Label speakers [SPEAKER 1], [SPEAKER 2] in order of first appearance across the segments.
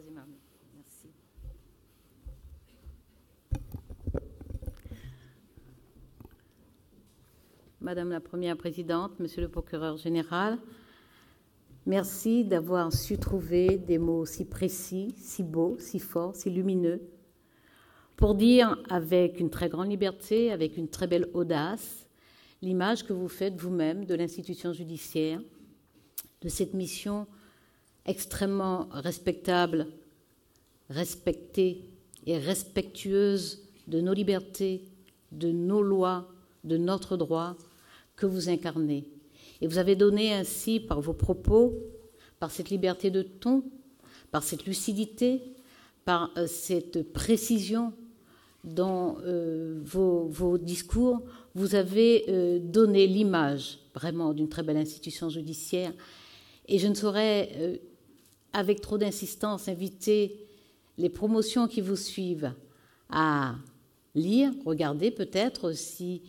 [SPEAKER 1] troisième armée. Merci. Madame la Première Présidente, Monsieur le Procureur Général, merci d'avoir su trouver des mots si précis, si beaux, si forts, si lumineux, pour dire avec une très grande liberté, avec une très belle audace, l'image que vous faites vous-même de l'institution judiciaire, de cette mission extrêmement respectable, respectée et respectueuse de nos libertés, de nos lois, de notre droit que vous incarnez. Et vous avez donné ainsi, par vos propos, par cette liberté de ton, par cette lucidité, par cette précision dans vos discours, vous avez donné l'image vraiment d'une très belle institution judiciaire. Et je ne saurais, avec trop d'insistance, inviter les promotions qui vous suivent à lire, regarder peut-être si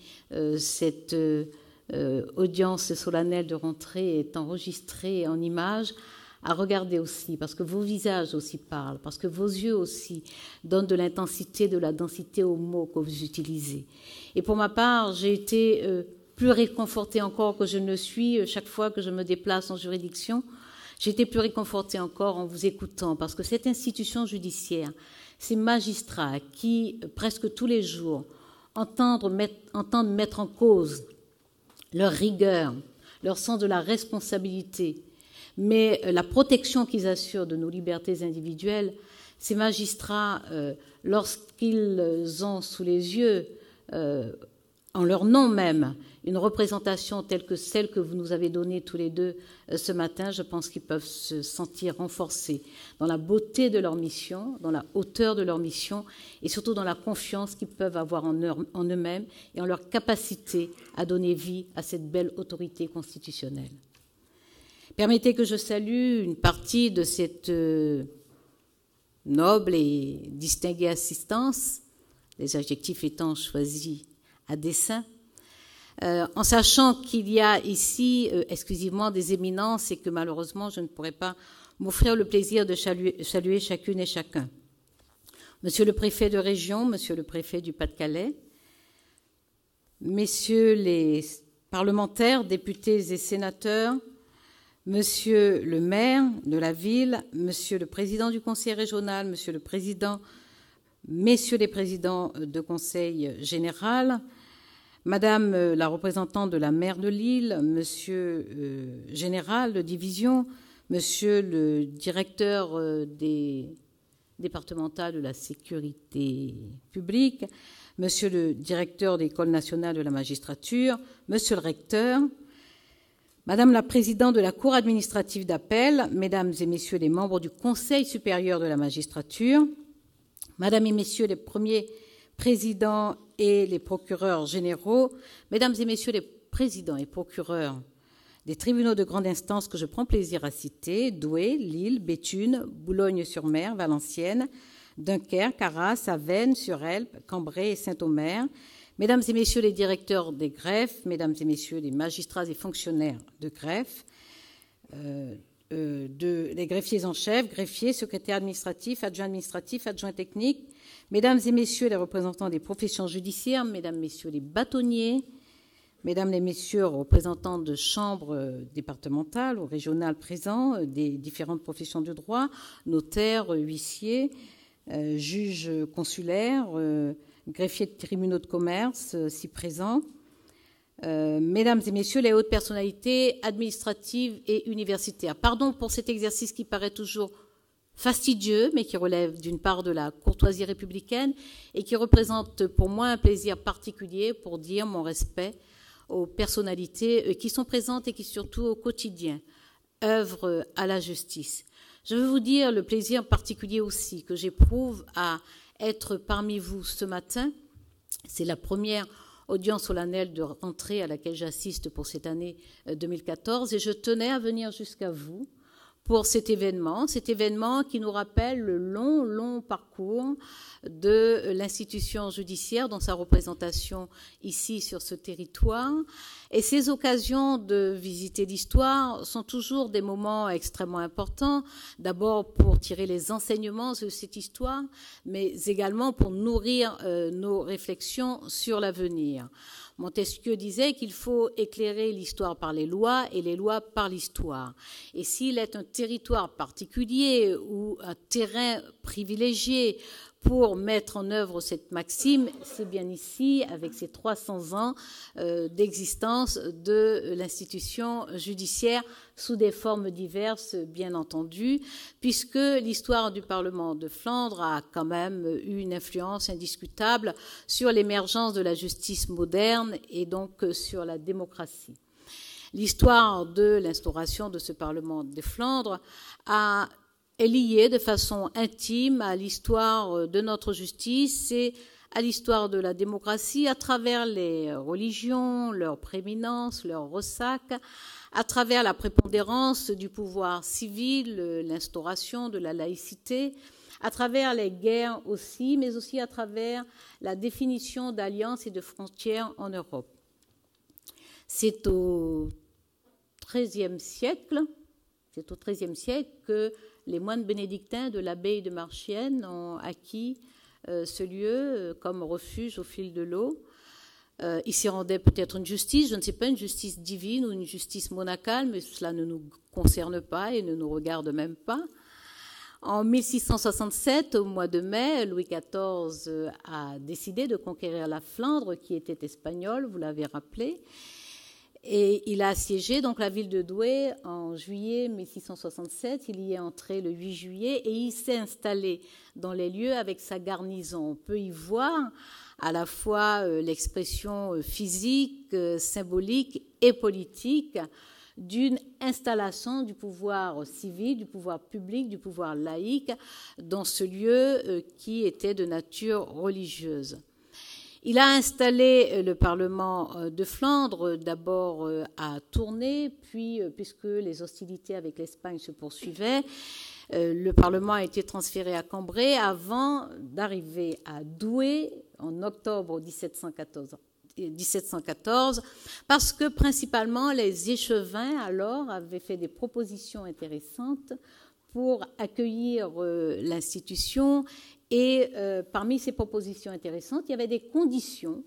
[SPEAKER 1] cette audience solennelle de rentrée est enregistrée en images, à regarder aussi, parce que vos visages aussi parlent, parce que vos yeux aussi donnent de l'intensité, de la densité aux mots que vous utilisez. Et pour ma part, j'ai été plus réconfortée encore que je ne suis chaque fois que je me déplace en juridiction. J'ai été plus réconfortée encore en vous écoutant, parce que cette institution judiciaire, ces magistrats qui, presque tous les jours, entendent mettre en cause leur rigueur, leur sens de la responsabilité, mais la protection qu'ils assurent de nos libertés individuelles, ces magistrats, lorsqu'ils ont sous les yeux, en leur nom même, une représentation telle que celle que vous nous avez donnée tous les deux ce matin, je pense qu'ils peuvent se sentir renforcés dans la beauté de leur mission, dans la hauteur de leur mission et surtout dans la confiance qu'ils peuvent avoir en eux-mêmes et en leur capacité à donner vie à cette belle autorité constitutionnelle. Permettez que je salue une partie de cette noble et distinguée assistance, les adjectifs étant choisis à dessein, en sachant qu'il y a ici exclusivement des éminences et que malheureusement je ne pourrais pas m'offrir le plaisir de saluer chacune et chacun. Monsieur le préfet de région, monsieur le préfet du Pas-de-Calais, messieurs les parlementaires, députés et sénateurs, monsieur le maire de la ville, monsieur le président du conseil régional, monsieur le président, messieurs les présidents de conseil général, madame la représentante de la maire de Lille, monsieur général de division, monsieur le directeur départemental de la sécurité publique, monsieur le directeur de l'École nationale de la magistrature, monsieur le recteur, madame la présidente de la Cour administrative d'appel, mesdames et messieurs les membres du Conseil supérieur de la magistrature, mesdames et messieurs les premiers présidents et les procureurs généraux, mesdames et messieurs les présidents et procureurs des tribunaux de grande instance que je prends plaisir à citer, Douai, Lille, Béthune, Boulogne-sur-Mer, Valenciennes, Dunkerque, Arras, Avesnes, Surelpe, Cambrai et Saint-Omer, mesdames et messieurs les directeurs des greffes, mesdames et messieurs les magistrats et fonctionnaires de greffe, les greffiers en chef, greffiers, secrétaires administratifs, adjoints techniques, mesdames et messieurs les représentants des professions judiciaires, mesdames, messieurs les bâtonniers, mesdames et messieurs représentants de chambres départementales ou régionales présents des différentes professions de droit, notaires, huissiers, juges consulaires, greffiers de tribunaux de commerce, si présents, mesdames et messieurs les hautes personnalités administratives et universitaires. Pardon pour cet exercice qui paraît toujours fastidieux, mais qui relève d'une part de la courtoisie républicaine et qui représente pour moi un plaisir particulier pour dire mon respect aux personnalités qui sont présentes et qui surtout au quotidien œuvrent à la justice. Je veux vous dire le plaisir particulier aussi que j'éprouve à être parmi vous ce matin. C'est la première audience solennelle de rentrée à laquelle j'assiste pour cette année 2014 et je tenais à venir jusqu'à vous pour cet événement qui nous rappelle le long parcours de l'institution judiciaire dans sa représentation ici sur ce territoire. Et ces occasions de visiter l'histoire sont toujours des moments extrêmement importants, d'abord pour tirer les enseignements de cette histoire, mais également pour nourrir nos réflexions sur l'avenir. Montesquieu disait qu'il faut éclairer l'histoire par les lois et les lois par l'histoire. Et s'il est un territoire particulier ou un terrain privilégié pour mettre en œuvre cette maxime, c'est bien ici, avec ces 300 ans d'existence de l'institution judiciaire, sous des formes diverses, bien entendu, puisque l'histoire du Parlement de Flandre a quand même eu une influence indiscutable sur l'émergence de la justice moderne et donc sur la démocratie. L'histoire de l'instauration de ce Parlement de Flandre est liée de façon intime à l'histoire de notre justice et à l'histoire de la démocratie à travers les religions, leur prééminence, leur ressac, à travers la prépondérance du pouvoir civil, l'instauration de la laïcité, à travers les guerres aussi, mais aussi à travers la définition d'alliances et de frontières en Europe. C'est au XIIIe siècle que les moines bénédictins de l'abbaye de Marchiennes ont acquis ce lieu comme refuge au fil de l'eau. Il s'y rendait peut-être une justice, je ne sais pas, une justice divine ou une justice monacale, mais cela ne nous concerne pas et ne nous regarde même pas. En 1667, au mois de mai, Louis XIV a décidé de conquérir la Flandre, qui était espagnole, vous l'avez rappelé. Et il a assiégé donc la ville de Douai en juillet 1667. Il y est entré le 8 juillet et il s'est installé dans les lieux avec sa garnison. On peut y voir à la fois l'expression physique, symbolique et politique d'une installation du pouvoir civil, du pouvoir public, du pouvoir laïque dans ce lieu qui était de nature religieuse. Il a installé le Parlement de Flandre d'abord à Tournai, puis, puisque les hostilités avec l'Espagne se poursuivaient, le Parlement a été transféré à Cambrai avant d'arriver à Douai en octobre 1714, parce que principalement les échevins alors avaient fait des propositions intéressantes pour accueillir l'institution. Et parmi ces propositions intéressantes, il y avait des conditions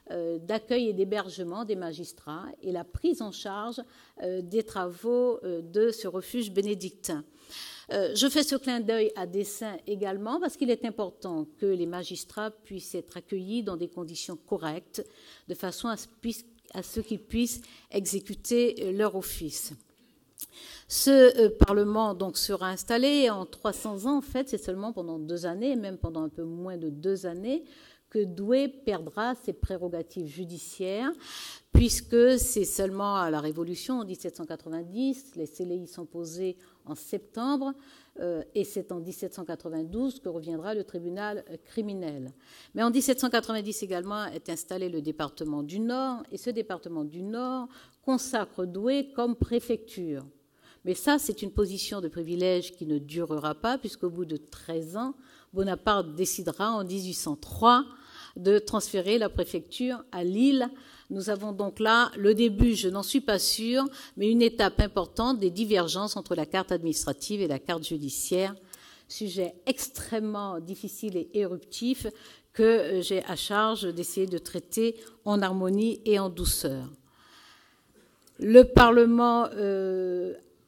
[SPEAKER 1] d'accueil et d'hébergement des magistrats et la prise en charge des travaux de ce refuge bénédictin. Je fais ce clin d'œil à dessein également parce qu'il est important que les magistrats puissent être accueillis dans des conditions correctes, de façon à ce qu'ils puissent exécuter leur office. Ce Parlement donc sera installé en 300 ans. En fait, c'est seulement pendant 2 années, même pendant un peu moins de 2 années, que Douai perdra ses prérogatives judiciaires, puisque c'est seulement à la Révolution en 1790, les CLI sont posés en septembre, et c'est en 1792 que reviendra le tribunal criminel. Mais en 1790 également est installé le département du Nord, et ce département du Nord consacre Douai comme préfecture. Mais ça, c'est une position de privilège qui ne durera pas, puisqu'au bout de 13 ans, Bonaparte décidera en 1803 de transférer la préfecture à Lille. Nous avons donc là le début, je n'en suis pas sûre, mais une étape importante des divergences entre la carte administrative et la carte judiciaire, sujet extrêmement difficile et éruptif que j'ai à charge d'essayer de traiter en harmonie et en douceur. Le Parlement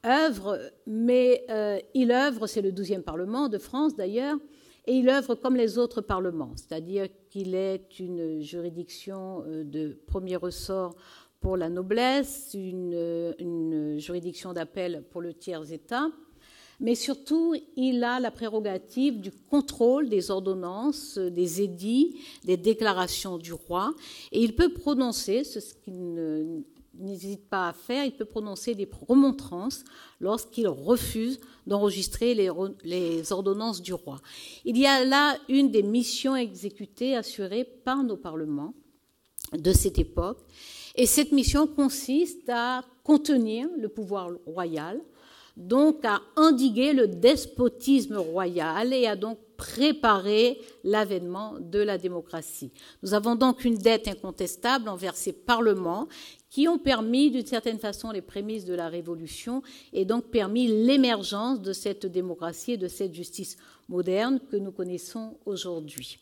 [SPEAKER 1] œuvre, mais il œuvre, c'est le 12e Parlement de France d'ailleurs, et il œuvre comme les autres parlements, c'est-à-dire qu'il est une juridiction de premier ressort pour la noblesse, une juridiction d'appel pour le tiers-État, mais surtout, il a la prérogative du contrôle des ordonnances, des édits, des déclarations du roi, et il peut prononcer, ce qu'il n'hésite pas à faire, il peut prononcer des remontrances lorsqu'il refuse d'enregistrer les ordonnances du roi. Il y a là une des missions exécutées, assurées par nos parlements de cette époque, et cette mission consiste à contenir le pouvoir royal, donc à endiguer le despotisme royal et à donc préparer l'avènement de la démocratie. Nous avons donc une dette incontestable envers ces parlements qui ont permis d'une certaine façon les prémices de la Révolution et donc permis l'émergence de cette démocratie et de cette justice moderne que nous connaissons aujourd'hui.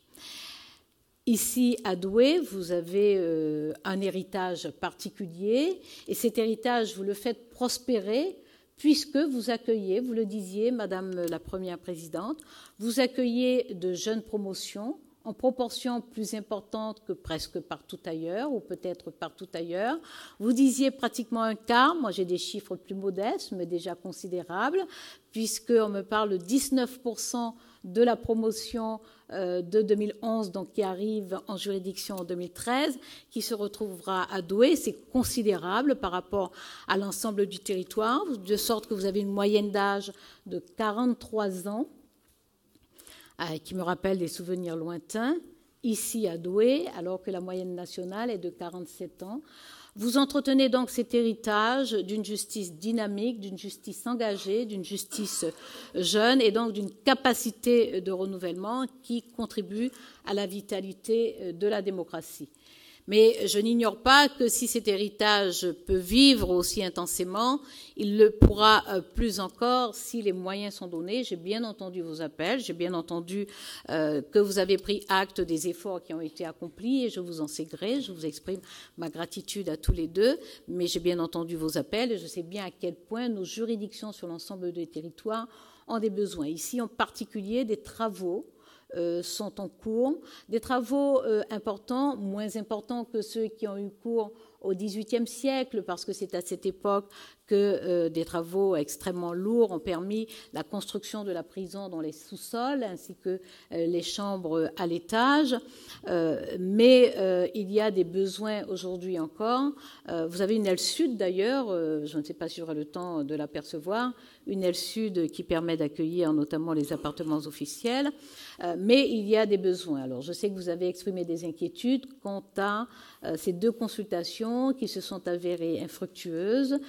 [SPEAKER 1] Ici, à Douai, vous avez un héritage particulier et cet héritage, vous le faites prospérer puisque vous accueillez, vous le disiez, Madame la Première Présidente, vous accueillez de jeunes promotions en proportion plus importante que presque partout ailleurs, ou peut-être partout ailleurs. Vous disiez pratiquement un quart, moi j'ai des chiffres plus modestes, mais déjà considérables, puisqu'on me parle de 19% de la promotion de 2011, donc qui arrive en juridiction en 2013, qui se retrouvera à Douai. C'est considérable par rapport à l'ensemble du territoire, de sorte que vous avez une moyenne d'âge de 43 ans, qui me rappelle des souvenirs lointains, ici à Douai, alors que la moyenne nationale est de 47 ans. Vous entretenez donc cet héritage d'une justice dynamique, d'une justice engagée, d'une justice jeune et donc d'une capacité de renouvellement qui contribue à la vitalité de la démocratie. Mais je n'ignore pas que si cet héritage peut vivre aussi intensément, il le pourra plus encore si les moyens sont donnés. J'ai bien entendu vos appels, j'ai bien entendu que vous avez pris acte des efforts qui ont été accomplis et je vous en sais gré, je vous exprime ma gratitude à tous les deux, mais j'ai bien entendu vos appels et je sais bien à quel point nos juridictions sur l'ensemble des territoires ont des besoins. Ici en particulier des travaux sont en cours, des travaux importants, moins importants que ceux qui ont eu cours au XVIIIe siècle, parce que c'est à cette époque que des travaux extrêmement lourds ont permis la construction de la prison dans les sous-sols, ainsi que les chambres à l'étage. Mais il y a des besoins aujourd'hui encore. Vous avez une aile sud d'ailleurs, je ne sais pas si j'aurai le temps de l'apercevoir, une aile sud qui permet d'accueillir notamment les appartements officiels. Mais il y a des besoins. Alors, je sais que vous avez exprimé des inquiétudes quant à ces deux consultations qui se sont avérées infructueuses,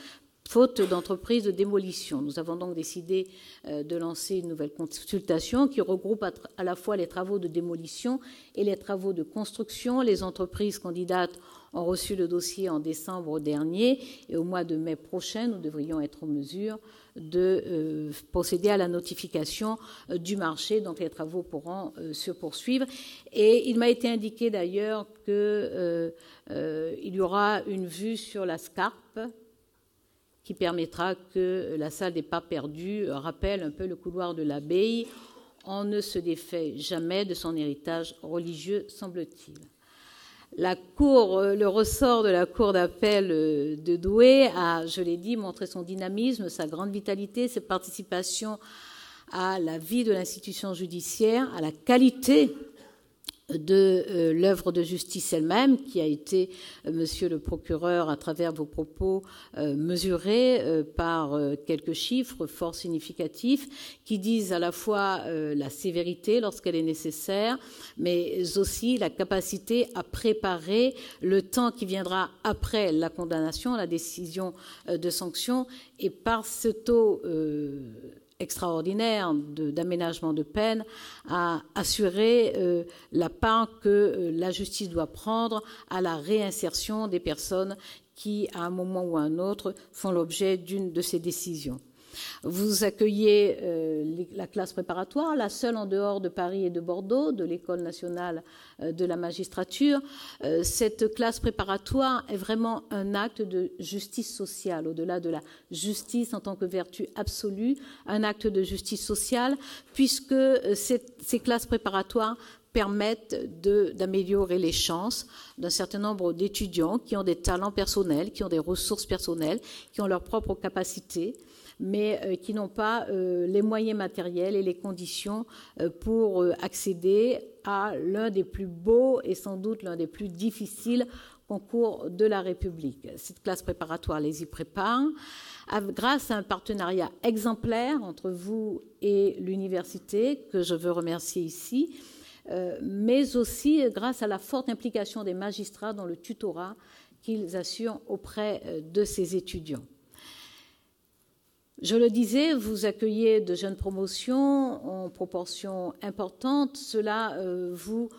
[SPEAKER 1] faute d'entreprise de démolition. Nous avons donc décidé de lancer une nouvelle consultation qui regroupe à la fois les travaux de démolition et les travaux de construction. Les entreprises candidates ont reçu le dossier en décembre dernier et au mois de mai prochain, nous devrions être en mesure de procéder à la notification du marché. Donc les travaux pourront se poursuivre. Et il m'a été indiqué d'ailleurs qu'il y aura une vue sur la Scarpe qui permettra que la salle des pas perdus rappelle un peu le couloir de l'abbaye. On ne se défait jamais de son héritage religieux, semble-t-il. Le ressort de la Cour d'appel de Douai a, je l'ai dit, montré son dynamisme, sa grande vitalité, sa participation à la vie de l'institution judiciaire, à la qualité de l'œuvre de justice elle-même, qui a été, monsieur le procureur, à travers vos propos, mesurée par quelques chiffres fort significatifs, qui disent à la fois la sévérité lorsqu'elle est nécessaire, mais aussi la capacité à préparer le temps qui viendra après la condamnation, la décision de sanction, et par ce taux extraordinaire d'aménagement de peine à assurer la part que la justice doit prendre à la réinsertion des personnes qui, à un moment ou à un autre, font l'objet d'une de ces décisions. Vous accueillez la classe préparatoire, la seule en dehors de Paris et de Bordeaux, de l'École nationale de la magistrature. Cette classe préparatoire est vraiment un acte de justice sociale, au-delà de la justice en tant que vertu absolue, un acte de justice sociale, puisque ces classes préparatoires permettent d'améliorer les chances d'un certain nombre d'étudiants qui ont des talents personnels, qui ont des ressources personnelles, qui ont leurs propres capacités, mais qui n'ont pas les moyens matériels et les conditions pour accéder à l'un des plus beaux et sans doute l'un des plus difficiles concours de la République. Cette classe préparatoire les y prépare. Grâce à un partenariat exemplaire entre vous et l'université, que je veux remercier ici, mais aussi grâce à la forte implication des magistrats dans le tutorat qu'ils assurent auprès de ces étudiants. Je le disais, vous accueillez de jeunes promotions en proportion importante. Cela vous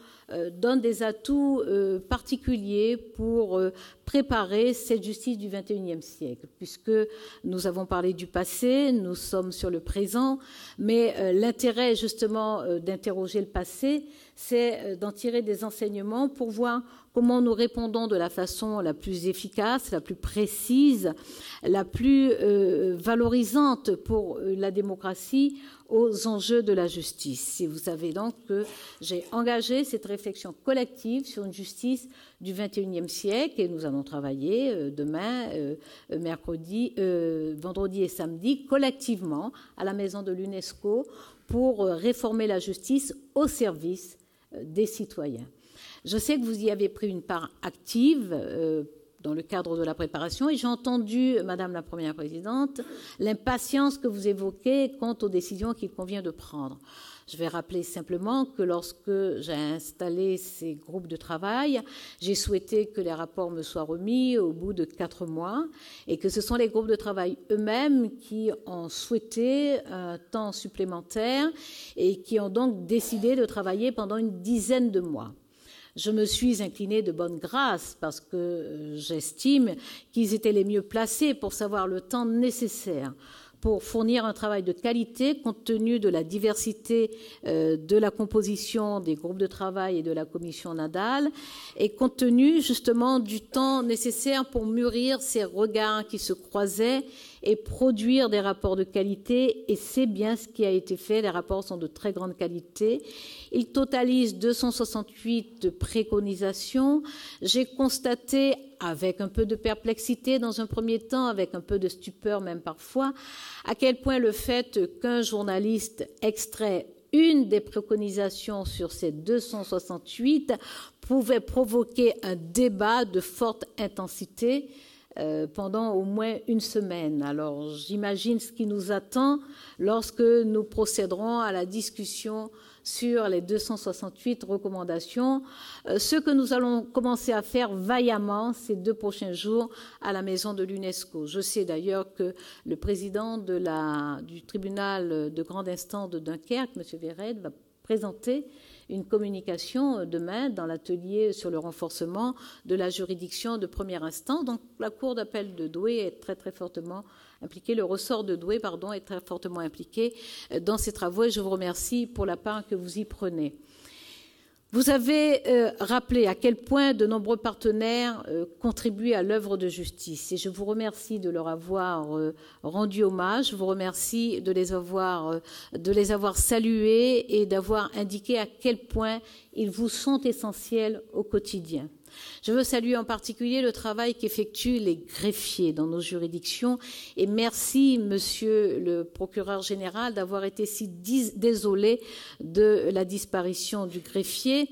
[SPEAKER 1] donne des atouts particuliers pour préparer cette justice du XXIe siècle, puisque nous avons parlé du passé, nous sommes sur le présent, mais l'intérêt justement d'interroger le passé, c'est d'en tirer des enseignements pour voir comment nous répondons de la façon la plus efficace, la plus précise, la plus valorisante pour la démocratie aux enjeux de la justice. Et vous savez donc que j'ai engagé cette réflexion collective sur une justice du XXIe siècle et nous allons travailler demain, vendredi et samedi collectivement à la Maison de l'UNESCO pour réformer la justice au service des citoyens. Je sais que vous y avez pris une part active dans le cadre de la préparation et j'ai entendu, Madame la Première Présidente, l'impatience que vous évoquez quant aux décisions qu'il convient de prendre. Je vais rappeler simplement que lorsque j'ai installé ces groupes de travail, j'ai souhaité que les rapports me soient remis au bout de 4 mois et que ce sont les groupes de travail eux-mêmes qui ont souhaité un temps supplémentaire et qui ont donc décidé de travailler pendant une dizaine de mois. Je me suis inclinée de bonne grâce parce que j'estime qu'ils étaient les mieux placés pour savoir le temps nécessaire pour fournir un travail de qualité compte tenu de la diversité de la composition des groupes de travail et de la commission Nadal et compte tenu justement du temps nécessaire pour mûrir ces regards qui se croisaient et produire des rapports de qualité, et c'est bien ce qui a été fait. Les rapports sont de très grande qualité. Ils totalisent 268 préconisations. J'ai constaté, avec un peu de perplexité dans un premier temps, avec un peu de stupeur même parfois, à quel point le fait qu'un journaliste extrait une des préconisations sur ces 268 pouvait provoquer un débat de forte intensité pendant au moins une semaine. Alors, j'imagine ce qui nous attend lorsque nous procéderons à la discussion sur les 268 recommandations, ce que nous allons commencer à faire vaillamment ces 2 prochains jours à la Maison de l'UNESCO. Je sais d'ailleurs que le président du tribunal de grande instance de Dunkerque, M. Véred, va présenter une communication demain dans l'atelier sur le renforcement de la juridiction de première instance. Donc la Cour d'appel de Douai est très fortement impliquée, le ressort de Douai, est très fortement impliqué dans ces travaux et je vous remercie pour la part que vous y prenez. Vous avez rappelé à quel point de nombreux partenaires contribuent à l'œuvre de justice et je vous remercie de leur avoir rendu hommage, je vous remercie de les avoir salués et d'avoir indiqué à quel point ils vous sont essentiels au quotidien. Je veux saluer en particulier le travail qu'effectuent les greffiers dans nos juridictions et merci, Monsieur le procureur général, d'avoir été si désolé de la disparition du greffier.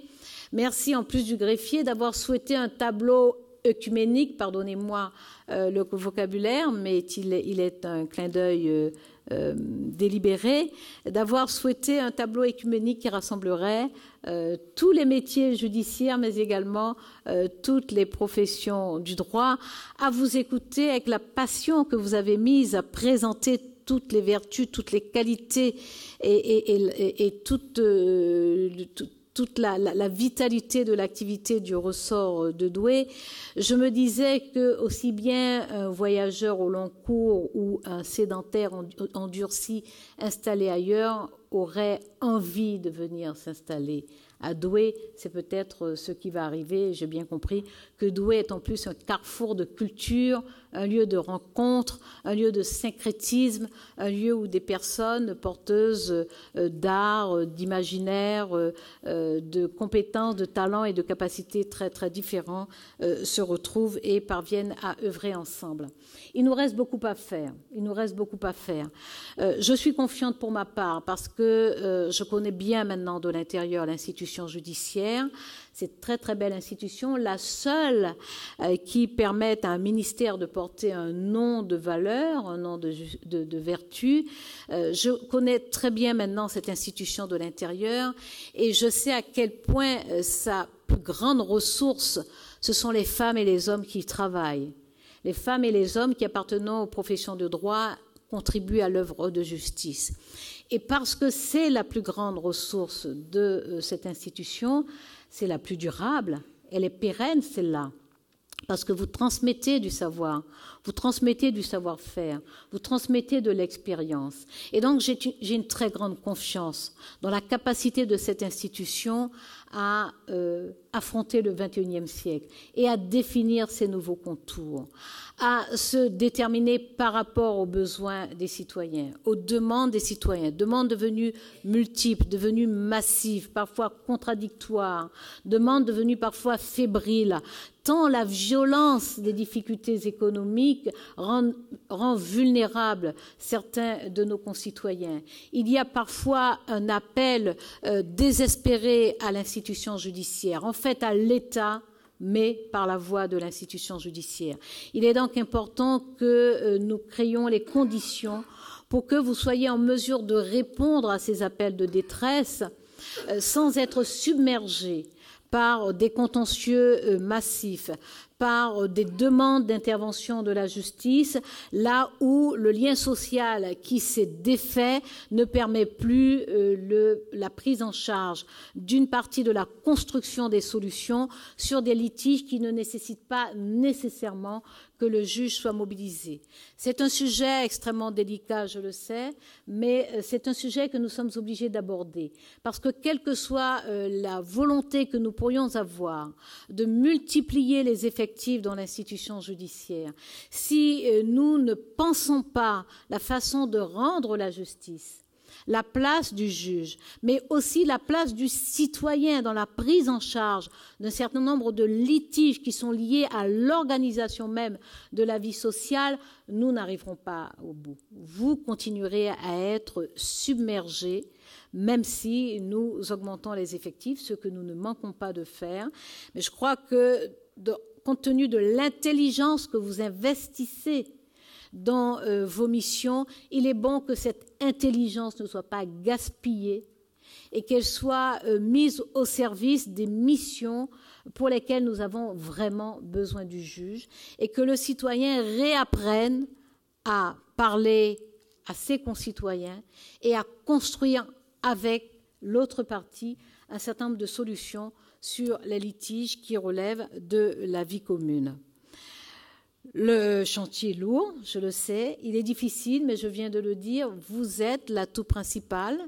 [SPEAKER 1] Merci, en plus du greffier, d'avoir souhaité un tableau œcuménique, pardonnez-moi le vocabulaire, mais il est un clin d'œil délibéré, d'avoir souhaité un tableau œcuménique qui rassemblerait tous les métiers judiciaires, mais également toutes les professions du droit, à vous écouter avec la passion que vous avez mise à présenter toutes les vertus, toutes les qualités et toute la vitalité de l'activité du ressort de Douai. Je me disais que aussi bien un voyageur au long cours ou un sédentaire endurci installé ailleurs aurait envie de venir s'installer à Douai. C'est peut-être ce qui va arriver. J'ai bien compris que Douai est en plus un carrefour de culture, un lieu de rencontre, un lieu de syncrétisme, un lieu où des personnes porteuses d'art, d'imaginaire, de compétences, de talents et de capacités très différents se retrouvent et parviennent à œuvrer ensemble. Il nous reste beaucoup à faire. Je suis confiante pour ma part parce que je connais bien maintenant de l'intérieur l'institution judiciaire. C'est une très belle institution, la seule qui permette à un ministère de porter un nom de valeur, un nom de vertu. Je connais très bien maintenant cette institution de l'intérieur et je sais à quel point sa plus grande ressource, ce sont les femmes et les hommes qui y travaillent. Les femmes et les hommes qui appartenant aux professions de droit contribuent à l'œuvre de justice. Et parce que c'est la plus grande ressource de cette institution, c'est la plus durable, elle est pérenne, celle-là, parce que vous transmettez du savoir, vous transmettez du savoir-faire, vous transmettez de l'expérience. Et donc, j'ai une très grande confiance dans la capacité de cette institution à affronter le XXIe siècle et à définir ses nouveaux contours, à se déterminer par rapport aux besoins des citoyens, aux demandes des citoyens, demandes devenues multiples, devenues massives, parfois contradictoires, demandes devenues parfois fébriles, tant la violence des difficultés économiques rend vulnérables certains de nos concitoyens. Il y a parfois un appel désespéré à l'institution judiciaire, en fait à l'État, mais par la voie de l'institution judiciaire. Il est donc important que nous créions les conditions pour que vous soyez en mesure de répondre à ces appels de détresse sans être submergés par des contentieux massifs, par des demandes d'intervention de la justice, là où le lien social qui s'est défait ne permet plus la prise en charge d'une partie de la construction des solutions sur des litiges qui ne nécessitent pas nécessairement que le juge soit mobilisé. C'est un sujet extrêmement délicat, je le sais, mais c'est un sujet que nous sommes obligés d'aborder. Parce que quelle que soit la volonté que nous pourrions avoir de multiplier les effectifs dans l'institution judiciaire, si nous ne pensons pas la façon de rendre la justice, la place du juge, mais aussi la place du citoyen dans la prise en charge d'un certain nombre de litiges qui sont liés à l'organisation même de la vie sociale, nous n'arriverons pas au bout. Vous continuerez à être submergés, même si nous augmentons les effectifs, ce que nous ne manquons pas de faire. Mais je crois que, compte tenu de l'intelligence que vous investissez dans vos missions, il est bon que cette intelligence ne soit pas gaspillée et qu'elle soit mise au service des missions pour lesquelles nous avons vraiment besoin du juge, et que le citoyen réapprenne à parler à ses concitoyens et à construire avec l'autre partie un certain nombre de solutions sur les litiges qui relèvent de la vie commune. Le chantier est lourd, je le sais, il est difficile, mais je viens de le dire, vous êtes l'atout principal,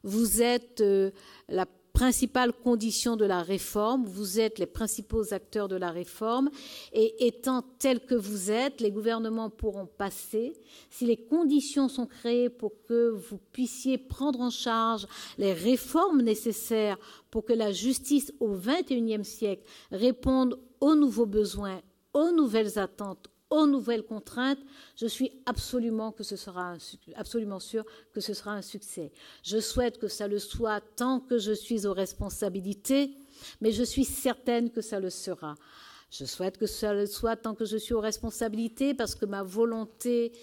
[SPEAKER 1] vous êtes la principale condition de la réforme, vous êtes les principaux acteurs de la réforme, et étant tels que vous êtes, les gouvernements pourront passer. Si les conditions sont créées pour que vous puissiez prendre en charge les réformes nécessaires pour que la justice au XXIe siècle réponde aux nouveaux besoins, aux nouvelles attentes, aux nouvelles contraintes, je suis absolument sûre que ce sera un succès. Je souhaite que ça le soit tant que je suis aux responsabilités, mais je suis certaine que ça le sera. Je souhaite que ça le soit tant que je suis aux responsabilités, parce que ma volonté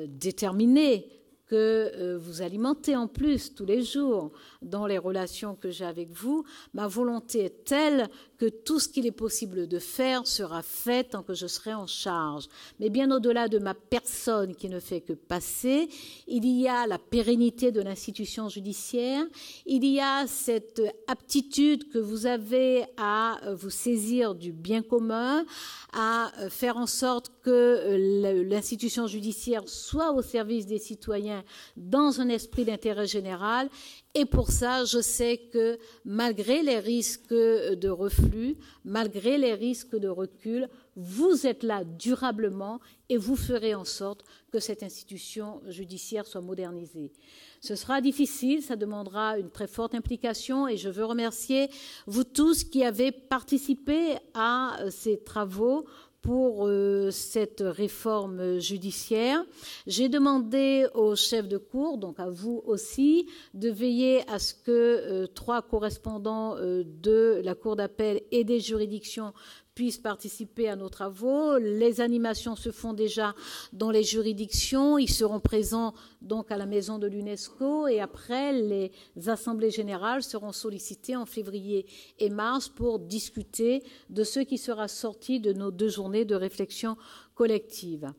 [SPEAKER 1] déterminée, que vous alimentez en plus tous les jours dans les relations que j'ai avec vous, ma volonté est telle que tout ce qu'il est possible de faire sera fait tant que je serai en charge. Mais bien au-delà de ma personne qui ne fait que passer, il y a la pérennité de l'institution judiciaire, il y a cette aptitude que vous avez à vous saisir du bien commun, à faire en sorte que l'institution judiciaire soit au service des citoyens dans un esprit d'intérêt général. Et pour ça, je sais que malgré les risques de reflux, malgré les risques de recul, vous êtes là durablement et vous ferez en sorte que cette institution judiciaire soit modernisée. Ce sera difficile, ça demandera une très forte implication, et je veux remercier vous tous qui avez participé à ces travaux pour cette réforme judiciaire. J'ai demandé au chef de cour, donc à vous aussi, de veiller à ce que 3 correspondants de la cour d'appel et des juridictions puissent participer à nos travaux. Les animations se font déjà dans les juridictions. Ils seront présents donc à la maison de l'UNESCO, et après, les assemblées générales seront sollicitées en février et mars pour discuter de ce qui sera sorti de nos 2 journées de réflexion collective.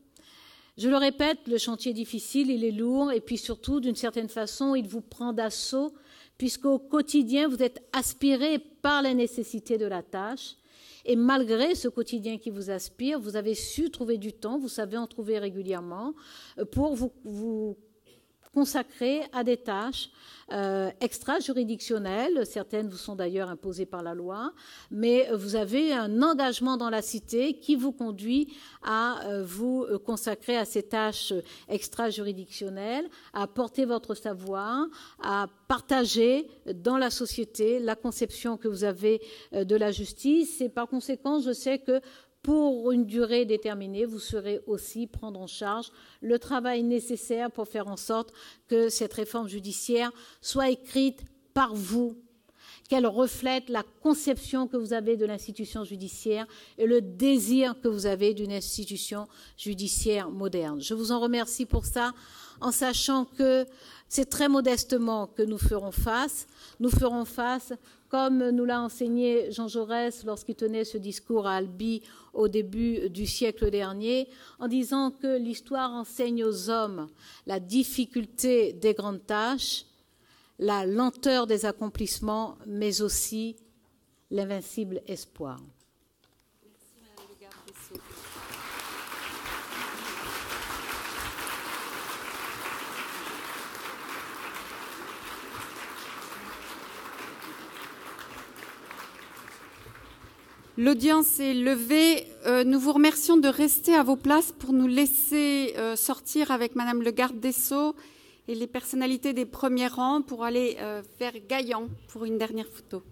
[SPEAKER 1] Je le répète, le chantier est difficile, il est lourd, et puis surtout, d'une certaine façon, il vous prend d'assaut, puisqu'au quotidien, vous êtes aspiré par la nécessité de la tâche. Et malgré ce quotidien qui vous aspire, vous avez su trouver du temps, vous savez en trouver régulièrement, pour vous consacrer à des tâches extra-juridictionnelles. Certaines vous sont d'ailleurs imposées par la loi, mais vous avez un engagement dans la cité qui vous conduit à vous consacrer à ces tâches extra-juridictionnelles, à porter votre savoir, à partager dans la société la conception que vous avez de la justice. Et par conséquent, je sais que pour une durée déterminée, vous saurez aussi prendre en charge le travail nécessaire pour faire en sorte que cette réforme judiciaire soit écrite par vous, qu'elle reflète la conception que vous avez de l'institution judiciaire et le désir que vous avez d'une institution judiciaire moderne. Je vous en remercie pour ça, en sachant que c'est très modestement que nous ferons face. Nous ferons face, comme nous l'a enseigné Jean Jaurès lorsqu'il tenait ce discours à Albi au début du siècle dernier, en disant que l'histoire enseigne aux hommes la difficulté des grandes tâches, la lenteur des accomplissements, mais aussi l'invincible espoir.
[SPEAKER 2] Merci, Madame le garde des Sceaux. L'audience est levée. Nous vous remercions de rester à vos places pour nous laisser sortir avec Madame le garde des Sceaux et les personnalités des premiers rangs pour aller vers Gaillan pour une dernière photo.